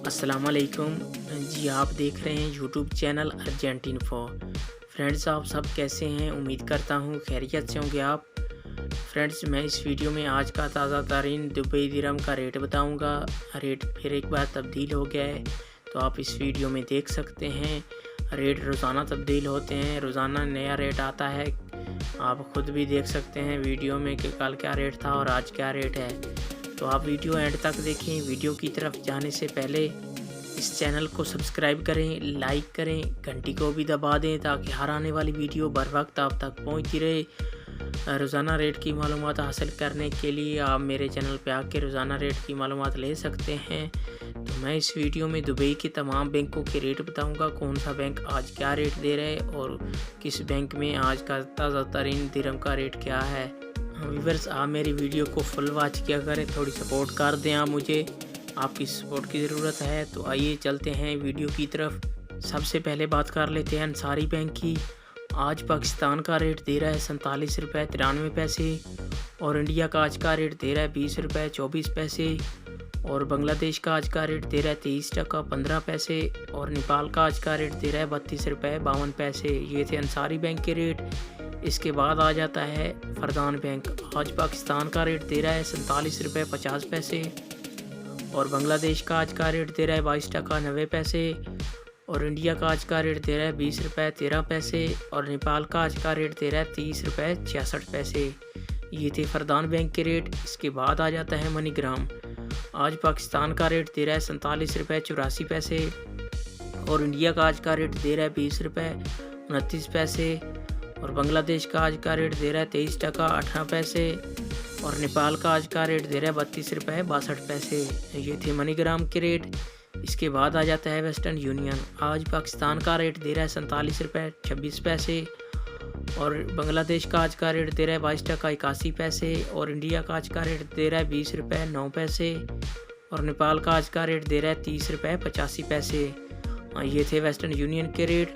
अस्सलामुअलैकुम जी। आप देख रहे हैं YouTube channel urgent info. Friends, आप सब कैसे हैं? उम्मीद करता हूँ खैरियत से होंगे आप। फ्रेंड्स, मैं इस वीडियो में आज का ताज़ा तरीन दुबई दिरहम का रेट बताऊंगा। रेट फिर एक बार तब्दील हो गया है, तो आप इस वीडियो में देख सकते हैं। रेट रोज़ाना तब्दील होते हैं, रोज़ाना नया रेट आता है। आप ख़ुद भी देख सकते हैं वीडियो में कि कल क्या रेट था और आज क्या रेट है। तो आप वीडियो एंड तक देखें। वीडियो की तरफ जाने से पहले इस चैनल को सब्सक्राइब करें, लाइक करें, घंटी को भी दबा दें ताकि हर आने वाली वीडियो बर वक्त आप तक पहुंचती रहे। रोज़ाना रेट की मालूमात हासिल करने के लिए आप मेरे चैनल पे आके रोज़ाना रेट की मालूमात ले सकते हैं। तो मैं इस वीडियो में दुबई के तमाम बैंकों के रेट बताऊंगा, कौन सा बैंक आज क्या रेट दे रहा है और किस बैंक में आज का ताज़ा तरीन दिरहम का रेट क्या है। व्यूअर्स, आप मेरी वीडियो को फुल वॉच किया करें, थोड़ी सपोर्ट कर दें आप मुझे, आपकी सपोर्ट की ज़रूरत है। तो आइए चलते हैं वीडियो की तरफ। सबसे पहले बात कर लेते हैं अंसारी बैंक की। आज पाकिस्तान का रेट दे रहा है 47 रुपये 93 पैसे और इंडिया का आज का रेट दे रहा है 20 रुपये 24 पैसे और बांग्लादेश का आज का रेट दे रहा है 23 टका 15 पैसे और नेपाल का आज का रेट दे रहा है 32 रुपये 52 पैसे। ये थे अंसारी बैंक के रेट। इसके बाद आ जाता है फरदान बैंक। आज पाकिस्तान का रेट दे रहा है 47 रुपये 50 पैसे और बांग्लादेश का आज का रेट दे रहा है 22 टका 90 पैसे और इंडिया का आज का रेट दे रहा है 20 रुपये 13 पैसे और नेपाल का आज का रेट दे रहा है 30 रुपये 66 पैसे। ये थे फरदान बैंक के रेट। इसके बाद आ जाता है मनीग्राम। आज पाकिस्तान का रेट दे रहा है 47 रुपये 84 पैसे और इंडिया का आज का रेट दे रहा है 20 रुपये 29 पैसे और बांग्लादेश का आज का रेट दे रहा है 23 टका 18 पैसे और नेपाल का आज का रेट दे रहा है 32 रुपये 62 पैसे। ये थे मनीग्राम के रेट। इसके बाद आ जाता है वेस्टर्न यूनियन। आज पाकिस्तान का रेट दे रहा है 47 रुपये 26 पैसे और बांग्लादेश का आज का रेट दे रहा है 22 टका 81 पैसे और इंडिया का आज का रेट दे रहा है 20 रुपये 9 पैसे और नेपाल का आज का रेट दे रहा है 30 रुपये 85 पैसे। ये थे वेस्टर्न यूनियन के रेट।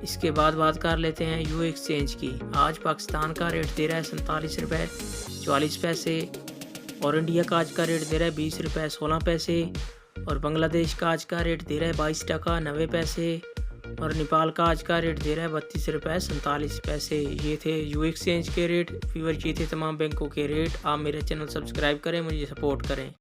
इसके बाद बात कर लेते हैं यू एक्सचेंज की। आज पाकिस्तान का रेट दे रहा है 47 रुपये 44 पैसे और इंडिया का आज का रेट दे रहा है 20 रुपये 16 पैसे और बांग्लादेश का आज का रेट दे रहा है 22 टका 90 पैसे और नेपाल का आज का रेट दे रहा है 32 रुपये 47 पैसे। ये थे यू एक्सचेंज के रेट। व्यूअर, ये थे तमाम बैंकों के रेट। आप मेरे चैनल सब्सक्राइब करें, मुझे सपोर्ट करें।